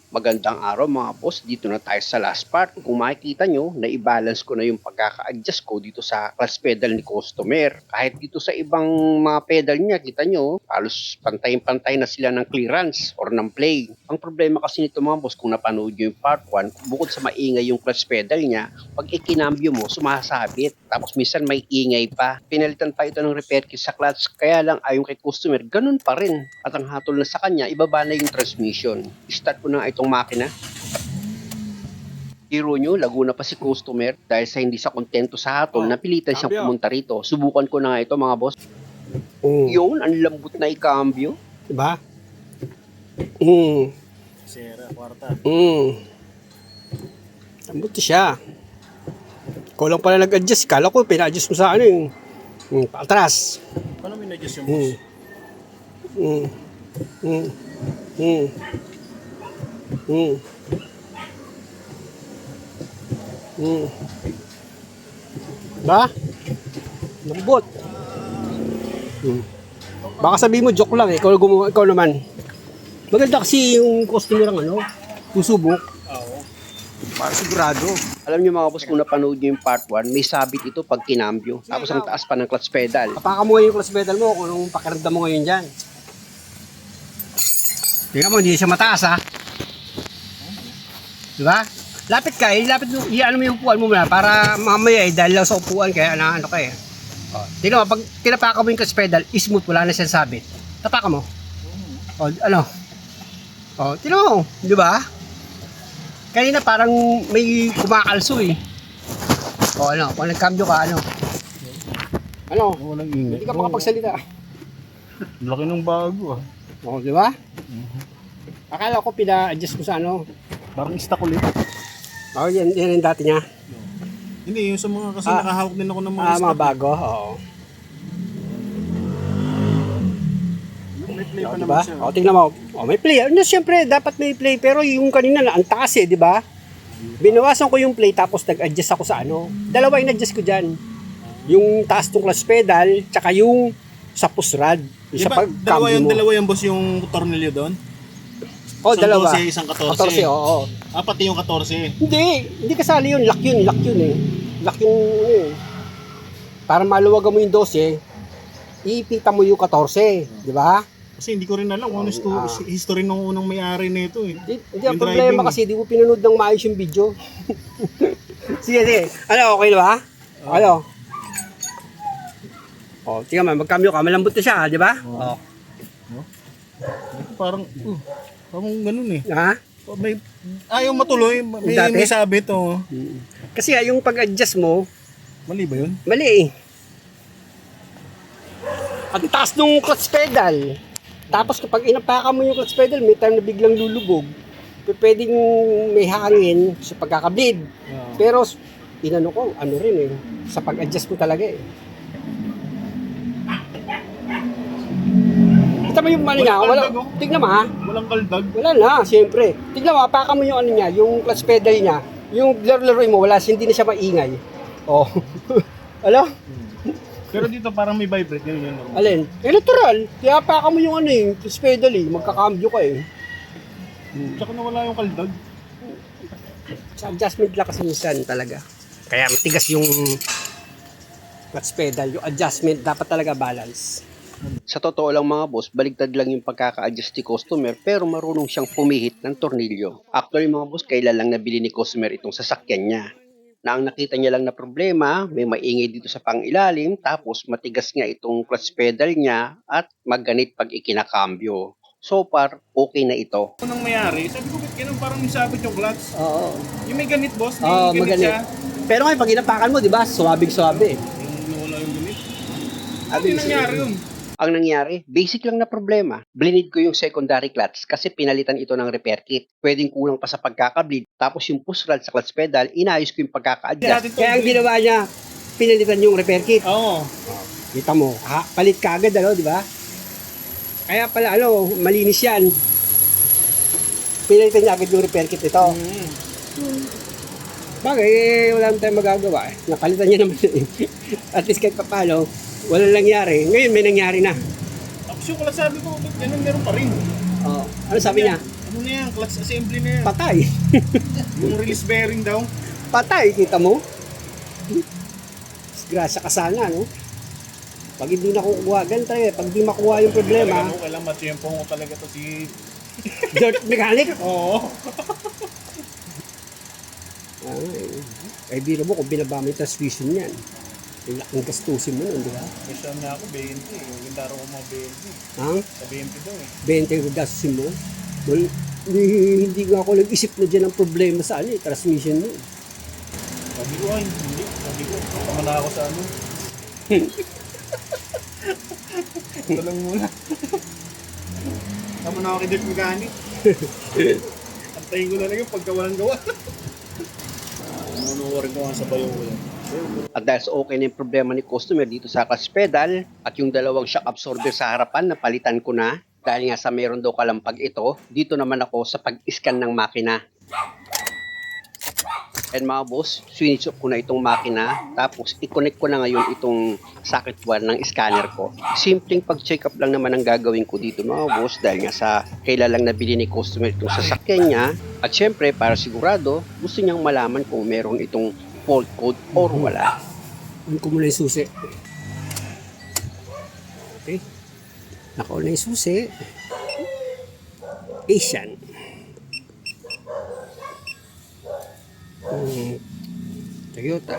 Magandang araw mga boss, dito na tayo sa last part. Kung makikita nyo, na-balance ko na yung pagkaka-adjust ko dito sa clutch pedal ni customer. Kahit dito sa ibang mga pedal niya, kita nyo, halos pantay-pantay na sila ng clearance or ng play. Ang problema kasi nito mga boss, kung napanood nyo yung part 1, bukod sa maingay yung clutch pedal niya, pag ikinambyo mo, sumasabit. Tapos minsan may ingay pa. Pinalitan pa ito ng repair kit sa clutch, kaya lang ayon kay customer, ganun pa rin. At ang hatol na sa kanya, ibaba na yung transmission. Start ko na itong makina. Hero nyo, Laguna pa si customer dahil sa hindi sa kontento sa hatol, napilitan siyang pumunta rito. Subukan ko na nga ito mga boss. Yun, ang lambot na ikambyo. Diba? Sera, kwarta. Lambot siya. Ikaw lang pala nag-adjust. Kala ko, pina-adjust mo sa ano yung patras. Paano may na-adjust yung boss? Diba? Lambot. Baka sabihin mo, joke lang eh. Ikaw, ikaw naman. Maganda kasi yung customer ng ano, susubok. Oo. Para sigurado. Alam nyo mga boss, kung napanood nyo yung part 1, may sabit ito pag kinambyo. Tapos ang taas pa ng clutch pedal. Kapaka mo ngayon yung clutch pedal mo kung anong pakiramdam mo ngayon dyan. Tingnan mo, hindi siya mataas ha. Diba? Lapit ka eh, lapit mo, ano mo yung upuan mo muna para mamaya eh, dahil lang sa upuan kaya ano ka eh. O, tingnan mo, pag tinapakan mo yung clutch pedal, smooth, wala na siyang sabit. Tapakan mo. O, ano? O, tingnan mo, di ba? Kanina parang may kumakalso eh. O, ano, kung nagkambyo ka, ano? Ano? Walang ingay. Hindi ka makapagsalita. Laki ng bago ah. O, di ba? Akala ko pina-adjust mo sa ano. Parang stock ulit. O, yan yung dati niya. Hindi, yung sa mga kasi nakahawak din ako ng mga Mga stock. bago, oo. May play O, pa diba? naman siya. O, tingnan mo. O, may play. Ano, siyempre, dapat may play. Pero yung kanina na, ang taas eh, di ba? Binawasan ko yung play tapos nag-adjust ako sa ano. Dalawa yung adjust ko dyan. Yung taas ng clutch pedal, tsaka yung sa push rod. Yung sa Diba, pagcambio mo. dalawa yung boss yung tornilyo doon? O, Isang dalawa. 12, isang 14. 14, oo. Ah, pati yung 14. Hindi kasali yun. Lock yun eh. Lock yung ano eh. Para maluwagan mo yung 12, iipita mo yung 14, di ba? Kasi hindi ko rin alam kung ano history nung unang may-ari nito eh. Hindi ang Yung problema driving, kasi di mo pinanood ng maayos yung video. Sige. Ano, okay na ba? Ano? O, tingnan mo, magkamyo ka, malambot na siya, di ba? O. Parang ganun eh. Ha? May, ayaw matuloy, may, Dati? may sabit oh. Kasi yung pag-adjust mo, Mali ba yun? mali eh. Ang taas nung clutch pedal. Tapos kapag inapakan mo yung clutch pedal, may time na biglang lulubog. Pwedeng may hangin sa pagkakableed. Pero inano ko, ano rin eh, sa pag-adjust mo talaga eh. Kita mo yung mali niya, Walang wala, kaldag, oh. tignan mo ha, Walang kaldag. wala na, siyempre. Tignan mo, apakan mo yung ano niya, yung clutch pedal niya, yung laro-laroin mo, wala, hindi na siya maingay. Oh. Ano? Pero dito parang may vibrate yun. Alin? Eh, natural. Kaya apakan mo yung ano eh, clutch pedal eh, magkakambyo ka eh. Tsaka nawala yung kaldag. Sa adjustment lang kasi minsan talaga. Kaya matigas yung clutch pedal, yung adjustment dapat talaga balance. Sa totoo lang mga boss, baligtad lang yung pagkaka-adjust ni customer pero marunong siyang pumihit ng tornilyo. Actually mga boss, kailan lang nabili ni customer itong sasakyan niya. Na ang nakita niya lang na problema, may maingay dito sa pangilalim, tapos matigas nga itong clutch pedal niya at magganit pag ikinakambyo. So far, okay na ito. Unang may-ari, sabi ko, ba't ganun parang may sabit yung clutch? Oo. Yung may ganit boss, Oo, may ganit siya. Pero ngayon, pag inapakan mo, di ba, suwabing-suwabe. Yung nawala yung ganit. Ano Abi, yung nangyari yun? Ang nangyari, basic lang na problema. Blinid ko yung secondary clutch kasi pinalitan ito ng repair kit. Pwedeng kulang pa sa pagkakableed. Tapos yung push rod sa clutch pedal, inayos ko yung pagkaka-adjust. Kaya ang ginawa niya, pinalitan yung repair kit. Oo. Kita mo, palit ka agad, ano, di ba? Kaya pala, ano, malinis yan. Pinalitan niya agad yung repair kit ito. Bagay, wala naman tayong magagawa eh. Napalitan niya naman eh. At least kahit papalo, walang nangyari. Ngayon may nangyari na. Tapos yung sabi ko, ba't ganun meron pa rin? Oh, ano sabi niya? Ano ano yan, clutch assembly na yan. Patay. Yung release bearing daw. Patay, kita mo? Grasya ka sana, no? Pag hindi nakukuha, ganito eh. Pag di makuha yung problema, Kailangan matiyempo mo talaga to si... dirt mechanic. Oo. Ay, biro mo kung binaba mo yung transmission yan. Yung laking gastusin mo nun, di ba? Question na ako, 20. Yung daro ko mga 20. Ang Sa 20 daw eh. 20 yung gastusin mo. Well, hindi nga ako nag-isip na dyan ang problema sa ano, transmission mo. Sabi ko, ay, hindi. Sabi ko, tama na ako sa ano. Ito lang muna. Tama na ako kay Dirt Mechanic. Antayin ko na lang yung pagka walang gawa. Manuwarin ko nga sa bayo ko yan. At dahil sa okay na yung problema ni customer dito sa clutch pedal at yung dalawang shock absorber sa harapan na palitan ko na dahil nga sa meron daw kalampag ito, dito naman ako sa pag-scan ng makina. And mga boss, switch off ko na itong makina tapos i-connect ko na ngayon itong socket wire ng scanner ko. Simpleng pag-check up lang naman ang gagawin ko dito mga boss dahil nga sa kailan lang nabili ni customer itong sasakyan niya at syempre para sigurado gusto niyang malaman kung meron itong fault code or wala. On ko muna yung susi. Okay. Naka-on na yung susi. Asian. Toyota.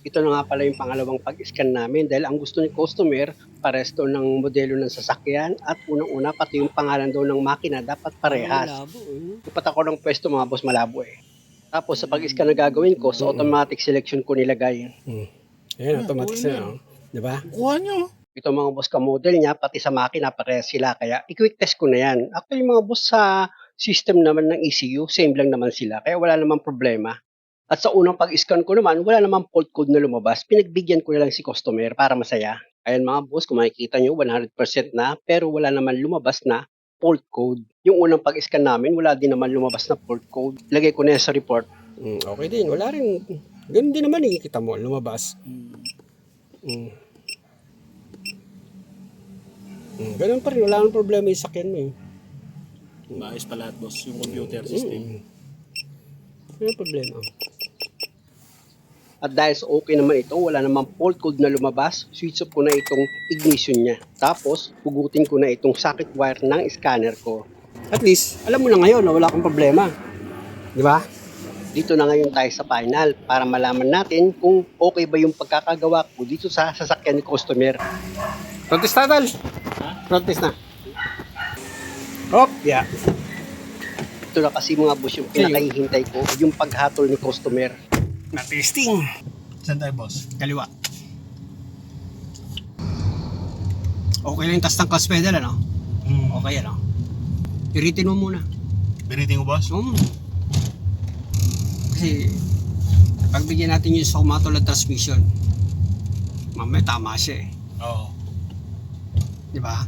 Ito na nga pala yung pangalawang pag-scan namin dahil ang gusto ni customer pares daw ng modelo ng sasakyan at unang-una pati yung pangalan daw ng makina dapat parehas. Ipat ako ng pwesto mga boss, malabo eh. Tapos sa pag-scan na gagawin ko, sa automatic selection ko nilagay. Ayan, automatic selection. Diba? Kuha nyo. Ito mga boss ka model niya, pati sa makina parehas sila. Kaya i-quick test ko na yan. Actually mga boss sa system naman ng ECU, same lang naman sila. Kaya wala namang problema. At sa unang pag-scan ko naman, wala namang fault code na lumabas. Pinagbigyan ko na lang si customer para masaya. Ayan mga boss, kung makikita nyo, 100% na. Pero wala naman lumabas na fault code. Yung unang pag-scan namin, wala din naman lumabas na fault code. Lagay ko na yan sa report. Okay din, wala rin. Ganun din naman eh, kita mo, lumabas. Ganun pa rin, wala nang problema yung sakyan mo eh. Maayos pa lahat boss, yung computer system. Ano problema? At dahil sa okay naman ito, wala namang fault code na lumabas, switch off ko na itong ignition niya. Tapos, hugutin ko na itong socket wire ng scanner ko. At least, alam mo na ngayon na wala akong problema. Di ba? Dito na ngayon tayo sa final para malaman natin kung okay ba yung pagkakagawa ko dito sa sasakyan ni customer. Protest na, Tal. Protest na. Hop, yeah. Ito na kasi mga boss yung pinakahihintay ko, yung paghatol ni customer. Na testing. Saan tayo boss? Kaliwa. Okay lang yung taas ng clutch pedal, ano? Okay, ano? Piritin mo muna. Biriting ko boss? Kasi, pagbigyan natin yung sa kumatol ng transmission, mamaya tama siya eh. Oo. Di ba?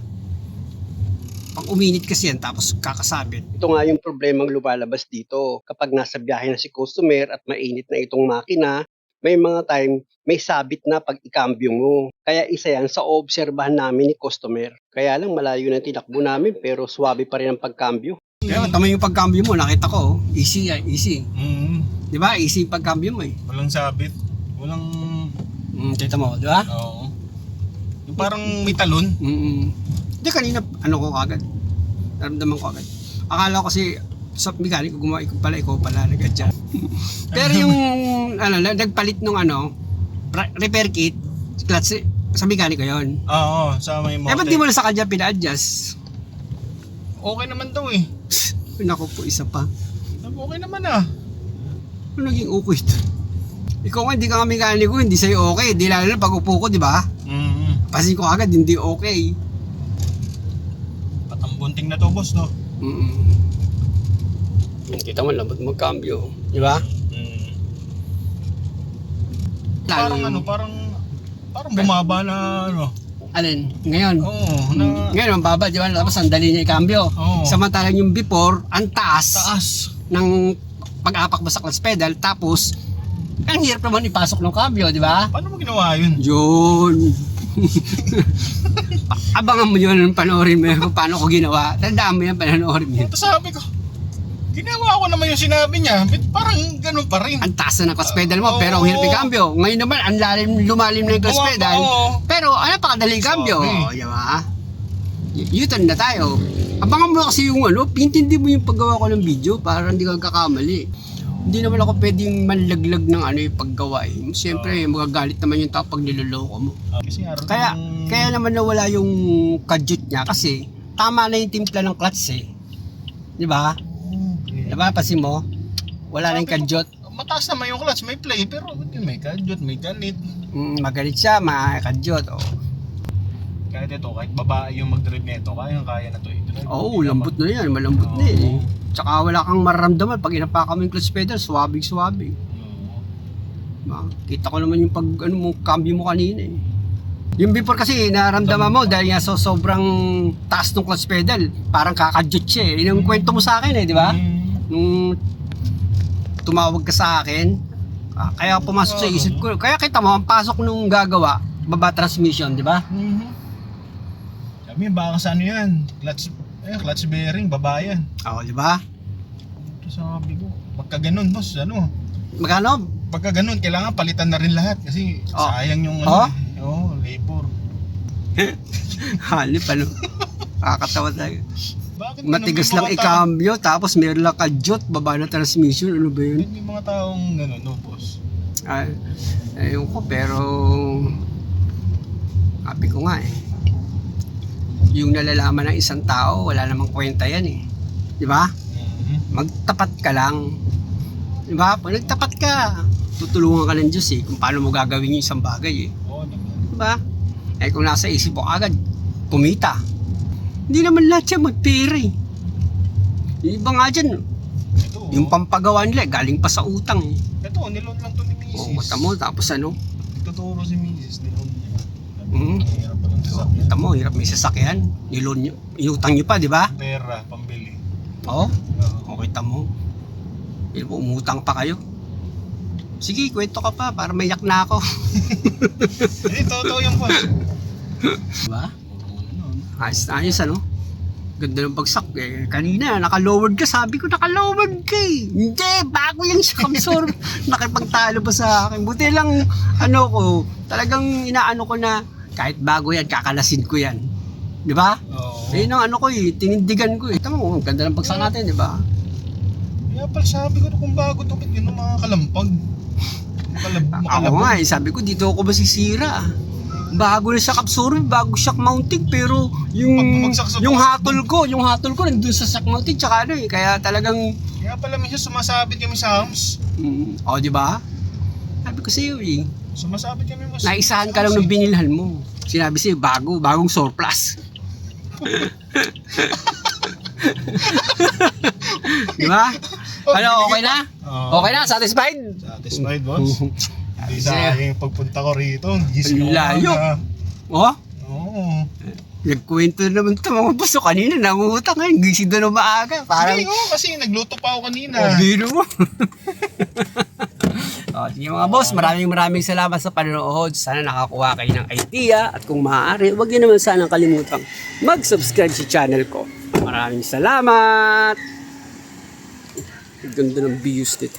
Pag uminit kasi yan, tapos kakasabit. Ito nga yung problemang lumalabas dito. Kapag nasa biyahe na si customer at mainit na itong makina, may mga time, may sabit na pag ikambyo mo. Kaya isa yan sa obserbahan namin ni customer. Kaya lang malayo na tinakbo namin pero swabe pa rin ang pagkambyo. Kaya tama yung pagkambyo mo, nakita ko. Easy yan, easy. Di ba? Easy yung pagkambyo mo eh. Walang sabit. Walang... Kita mo, di ba? Oo. Yung parang may talon. Hindi, kanina, ano ko agad. Naramdaman ko agad. Akala ko kasi, sa mekaniko, gumawa ikaw pala, nag-adjust. Pero yung, nagpalit nung repair kit, clutch, sa mekaniko yon. Oo, sa may motor. Ba't di mo na sa kanya pina-adjust? Okay naman daw eh. Naku po, isa pa. Okay naman ah. Ano naging okay ito? Ikaw nga, hindi ka nga mekaniko, hindi sa'yo okay. Di lalo na pag upo ko, di ba? Pasin ko agad, hindi okay. Patambunting na to boss, no? Kita mo, labot magkambyo. Di ba? Parang bumaba na ano. Alin? Ngayon? Oo. Ngayon, ang baba, di ba? Tapos sandali niya i-cambio. Samantalang yung before, ang taas ng pag-apak mo sa clutch pedal. Tapos, ang hirap naman ipasok ng cambio, di ba? Paano mo ginawa yun? Yun. Abangan mo yun, panoorin mo yun kung paano ko ginawa. Tandaan mo yan, panoorin mo yun. Ito sabi ko, ginawa ko naman yung sinabi niya. Parang ganun pa rin. Ang taas na ng clutch pedal mo, pero ang hirap i-cambio. Ngayon naman, ang lumalim na yung clutch Oo, pedal. oo. Pero ano, pakadali i-cambio. Sorry. Di ba? U-turn na tayo. Abangan mo kasi yung ano, pintindi mo yung paggawa ko ng video para hindi ka kakamali. Hindi naman ako pwedeng manlaglag ng ano yung paggawa eh. Siyempre, magagalit naman yung tao pag niloloko mo. Kasi araw Kaya naman nawala yung kadyot niya kasi tama na yung timpla ng clutch eh. Di ba? Diba, pasin mo? Wala na yung kadyot. Mataas naman yung clutch, may play, pero may kadyot, may galit. Magalit siya, makadyot. Oh. Kahit ito, kahit babae yung mag-drive nito, kaya na to i-drive. Oo, lambot na yan, malambot na yan eh. Tsaka wala kang mararamdaman pag inapakan mo yung clutch pedal, suwabing-suwabe. Diba? Kita ko naman yung pag ano mo, cambio mo kanina eh. Yung before kasi naramdaman mo dahil nga sobrang taas ng clutch pedal, parang kakadyot siya eh. Yun yung kwento mo sa akin eh, di ba? Nung tumawag ka sa akin, kaya pumasok sa isip ko. Kaya kita mo, ang pasok nung gagawa, baba transmission, di ba? Sabi, baka sa ano yan, clutch bearing, baba yan. Oo, di ba? Ito sabi ko, pagka ganun boss, ano, Magkano? pagka ganun, kailangan palitan na rin lahat kasi Oh. sayang yung Oh? labor. Halip ano? Kakatawa tayo. Bakit Matigas ganun? lang i-cambio, tapos meron lang kadyot, baba na transmission, ano ba yun? May mga taong gano'n, no boss? Ay, ayun ko, pero sabi ko nga eh, yung nalalaman ng isang tao, wala namang kwenta yan eh. Di ba? Magtapat ka lang. Di ba? Pag nagtapat ka, tutulungan ka ng Diyos eh, kung paano mo gagawin yung isang bagay eh. Oo, Di ba? Eh kung nasa isip mo agad, kumita. Hindi naman lahat siya magpera eh. Yung iba nga dyan, ito, yung pampagawa nila, galing pa sa utang eh. ito, nilon lang to ni Mrs. Oo, mata mo, tapos ano? Tuturo si Mrs. Nilon niya. Hirap pa lang sa Mata mo, hirap may sasakyan. Nilon nyo, inutang nyo pa, di ba? pera, pambili. Oo, okay tamo. Hindi po, umutang pa kayo. Sige, kwento ka pa, para mayak na ako. Totoo yung boss. Diba? Ayos na ayos, ano? Ganda ng bagsak eh. Kanina, naka-lowered ka. Sabi ko, naka-lowered ka eh. Hindi, bago yung kamsor. Nakipagtalo pa sa akin. Buti lang, ano ko, talagang inaano ko na, kahit bago yan, kakalasin ko yan. Di ba? Oo. Ayun ang ano ko eh, tinindigan ko eh. Tama mo, ganda ng bagsak natin, di ba? Kaya pala sabi ko kung bago to, yun ang mga kalampag. Ako nga eh, sabi ko, dito ako masisira. Bago na siya absorb, bago shock mounting, pero Pag yung bumagsak sa yung hatol ko nandun sa shock mounting tsaka ano eh, kaya talagang Kaya pala minsan sumasabit kami sa hams. oh, di ba? Sabi ko sa iyo eh, Sumasabit kami mas. naisahan ka lang ng binilhan mo. Sinabi sa'yo, bagong surplus. Di ba? Ano, okay na? Oo. Okay na? Satisfied? Satisfied, boss. Hindi sa aking pagpunta ko rito. Gising Ang layo. Oh? Oo. Nagkwento na naman ito mga puso kanina, nangungutang ngayon, gising doon ng maaga. Parang, Hindi, kasi nagluto pa ako kanina. biro mo. Sige mga boss, maraming salamat sa panonood. Sana nakakuha kayo ng idea at kung maaari, huwag niyo naman sanang kalimutang mag-subscribe sa channel ko. Maraming salamat! Ang ganda ng views dito.